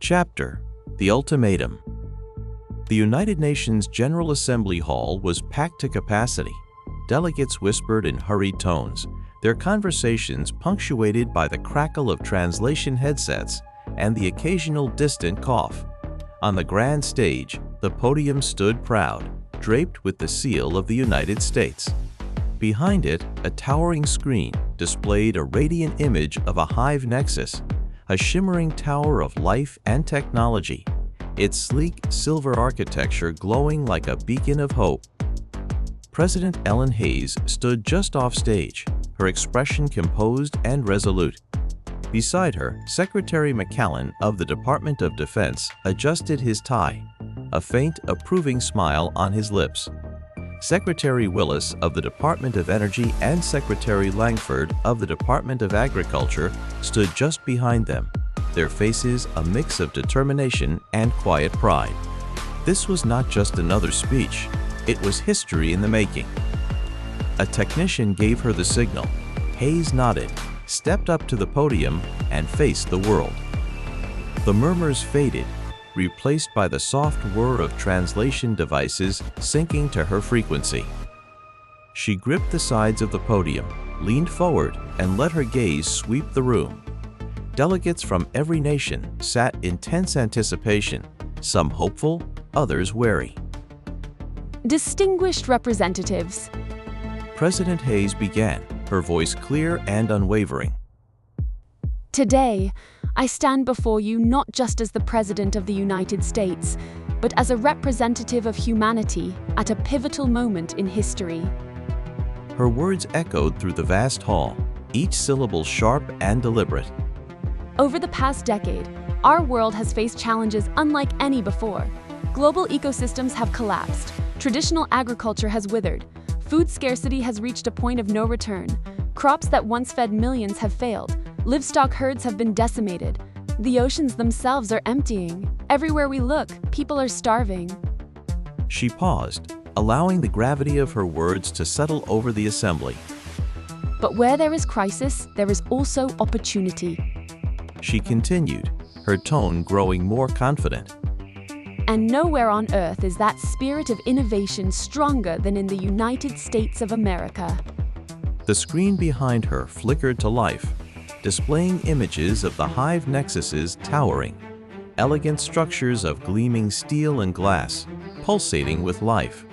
Chapter: The Ultimatum. The United Nations General Assembly Hall was packed to capacity. Delegates whispered in hurried tones, their conversations punctuated by the crackle of translation headsets and the occasional distant cough. On the grand stage, the podium stood proud, draped with the seal of the United States. Behind it, a towering screen displayed a radiant image of a Hive Nexus, a shimmering tower of life and technology, its sleek silver architecture glowing like a beacon of hope. President Ellen Hayes stood just off stage, her expression composed and resolute. Beside her, Secretary Mcallen of the Department of Defense adjusted his tie, a faint, approving smile on his lips. Secretary Willis of the Department of Energy and Secretary Langford of the Department of Agriculture stood just behind them, their faces a mix of determination and quiet pride. This was not just another speech, it was history in the making. A technician gave her the signal. Hayes nodded, stepped up to the podium, and faced the world. The murmurs faded, replaced by the soft whir of translation devices syncing to her frequency. She gripped the sides of the podium, leaned forward, and let her gaze sweep the room. Delegates from every nation sat in tense anticipation, some hopeful, others wary. Distinguished representatives. President Hayes began, her voice clear and unwavering. Today, I stand before you not just as the President of the United States, but as a representative of humanity at a pivotal moment in history. Her words echoed through the vast hall, each syllable sharp and deliberate. Over the past decade, our world has faced challenges unlike any before. Global ecosystems have collapsed, traditional agriculture has withered, food scarcity has reached a point of no return, crops that once fed millions have failed, livestock herds have been decimated. The oceans themselves are emptying. Everywhere we look, people are starving. She paused, allowing the gravity of her words to settle over the assembly. But where there is crisis, there is also opportunity. She continued, her tone growing more confident. And nowhere on earth is that spirit of innovation stronger than in the United States of America. The screen behind her flickered to life, displaying images of the Hive Nexus's towering, elegant structures of gleaming steel and glass, pulsating with life.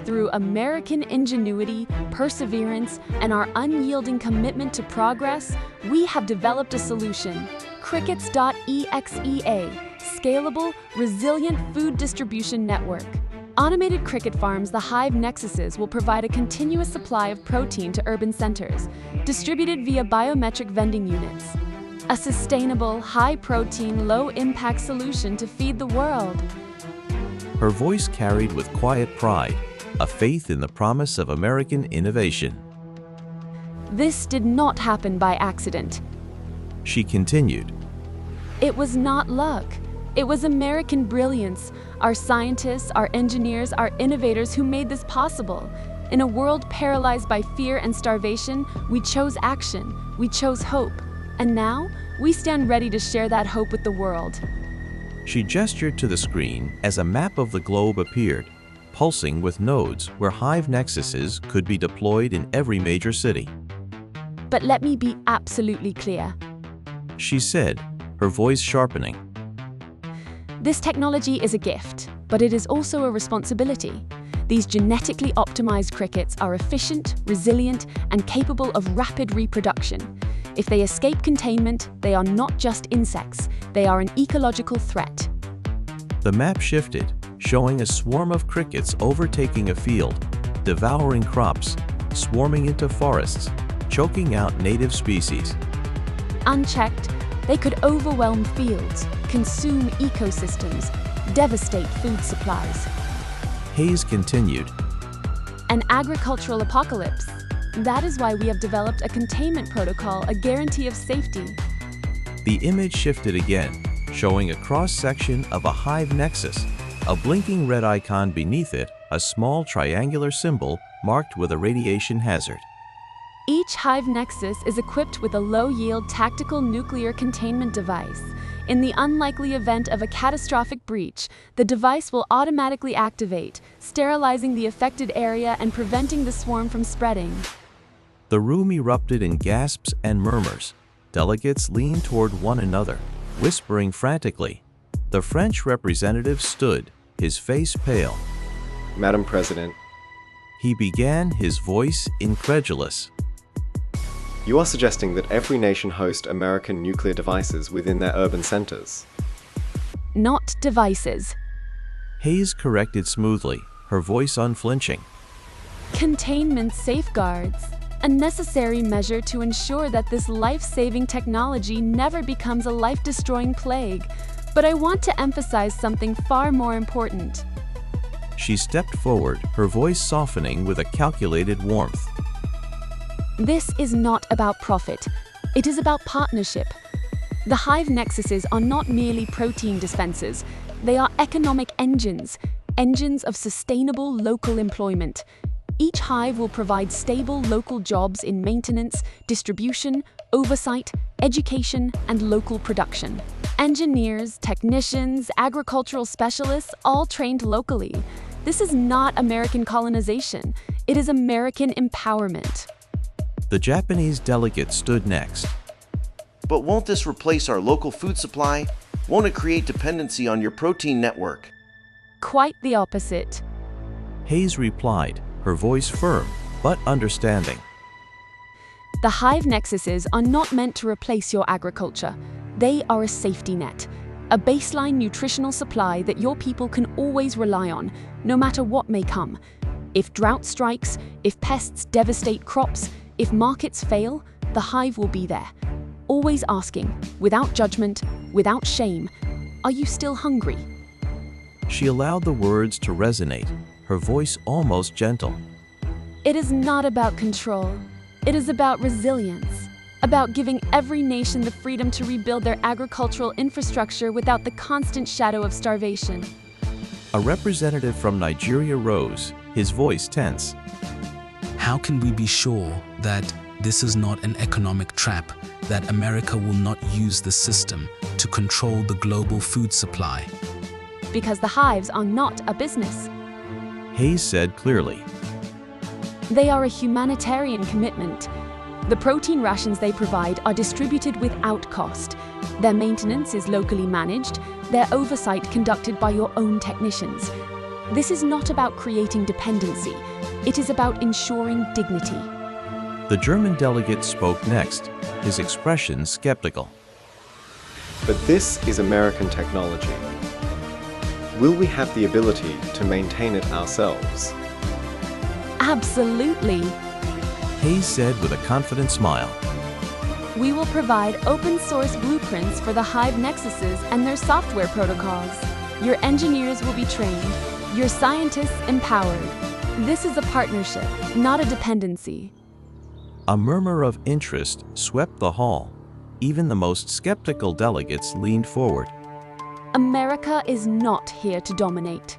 Through American ingenuity, perseverance, and our unyielding commitment to progress, we have developed a solution, CRICKETS.EXE, scalable, resilient food distribution network. Automated cricket farms, the Hive Nexuses, will provide a continuous supply of protein to urban centers, distributed via biometric vending units. A sustainable, high-protein, low-impact solution to feed the world. Her voice carried with quiet pride, a faith in the promise of American innovation. This did not happen by accident. She continued. It was not luck. It was American brilliance, our scientists, our engineers, our innovators who made this possible. In a world paralyzed by fear and starvation, we chose action, we chose hope. And now, we stand ready to share that hope with the world. She gestured to the screen as a map of the globe appeared, pulsing with nodes where Hive Nexuses could be deployed in every major city. But let me be absolutely clear. She said, her voice sharpening. This technology is a gift, but it is also a responsibility. These genetically optimized crickets are efficient, resilient, and capable of rapid reproduction. If they escape containment, they are not just insects, they are an ecological threat. The map shifted, showing a swarm of crickets overtaking a field, devouring crops, swarming into forests, choking out native species. Unchecked, they could overwhelm fields, consume ecosystems, devastate food supplies. Hayes continued. An agricultural apocalypse. That is why we have developed a containment protocol, a guarantee of safety. The image shifted again, showing a cross-section of a Hive Nexus, a blinking red icon beneath it, a small triangular symbol marked with a radiation hazard. Each Hive Nexus is equipped with a low-yield tactical nuclear containment device. In the unlikely event of a catastrophic breach, the device will automatically activate, sterilizing the affected area and preventing the swarm from spreading. The room erupted in gasps and murmurs. Delegates leaned toward one another, whispering frantically. The French representative stood, his face pale. Madam President, He began, his voice incredulous. you are suggesting that every nation host American nuclear devices within their urban centers. Not devices. Hayes corrected smoothly, her voice unflinching. Containment safeguards. A necessary measure to ensure that this life-saving technology never becomes a life-destroying plague. But I want to emphasize something far more important. She stepped forward, her voice softening with a calculated warmth. This is not about profit. It is about partnership. The Hive Nexuses are not merely protein dispensers. They are economic engines, engines of sustainable local employment. Each hive will provide stable local jobs in maintenance, distribution, oversight, education, and local production. Engineers, technicians, agricultural specialists, all trained locally. This is not American colonization. It is American empowerment. The Japanese delegate stood next. But won't this replace our local food supply? Won't it create dependency on your protein network? Quite the opposite. Hayes replied, her voice firm, but understanding. The Hive Nexuses are not meant to replace your agriculture. They are a safety net, a baseline nutritional supply that your people can always rely on, no matter what may come. If drought strikes, if pests devastate crops, if markets fail, the hive will be there. Always asking, without judgment, without shame, are you still hungry? She allowed the words to resonate, her voice almost gentle. It is not about control. It is about resilience, about giving every nation the freedom to rebuild their agricultural infrastructure without the constant shadow of starvation. A representative from Nigeria rose, his voice tense. How can we be sure that this is not an economic trap, that America will not use the system to control the global food supply? Because the hives are not a business. Hayes said clearly. They are a humanitarian commitment. The protein rations they provide are distributed without cost. Their maintenance is locally managed, their oversight conducted by your own technicians. This is not about creating dependency. It is about ensuring dignity. The German delegate spoke next, his expression skeptical. But this is American technology. Will we have the ability to maintain it ourselves? Absolutely. Hayes said with a confident smile. We will provide open-source blueprints for the Hive Nexuses and their software protocols. Your engineers will be trained, your scientists empowered. This is a partnership, not a dependency. A murmur of interest swept the hall. Even the most skeptical delegates leaned forward. America is not here to dominate.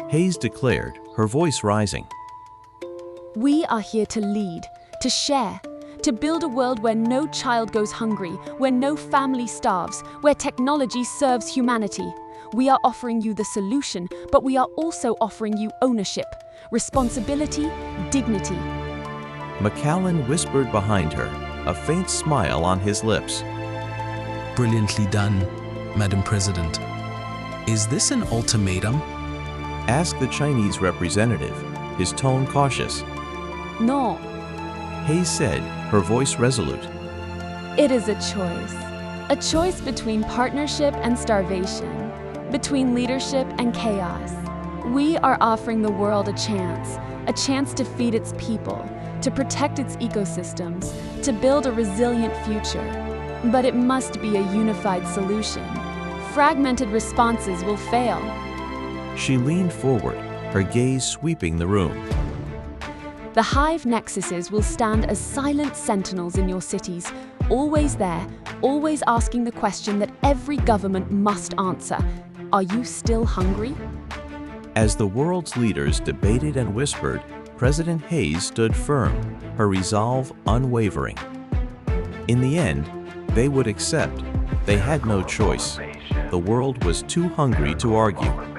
Hayes declared, her voice rising. We are here to lead, to share, to build a world where no child goes hungry, where no family starves, where technology serves humanity. We are offering you the solution, but we are also offering you ownership, responsibility, dignity. Mcallen whispered behind her, a faint smile on his lips. Brilliantly done, Madam President. Is this an ultimatum? Asked the Chinese representative, his tone cautious. No, Hayes said, her voice resolute. it is a choice between partnership and starvation, between leadership and chaos. We are offering the world a chance to feed its people, to protect its ecosystems, to build a resilient future. But it must be a unified solution. Fragmented responses will fail. She leaned forward, her gaze sweeping the room. The Hive Nexuses will stand as silent sentinels in your cities, always there, always asking the question that every government must answer. Are you still hungry? As the world's leaders debated and whispered, President Hayes stood firm, her resolve unwavering. In the end, they would accept. They had no choice. The world was too hungry to argue.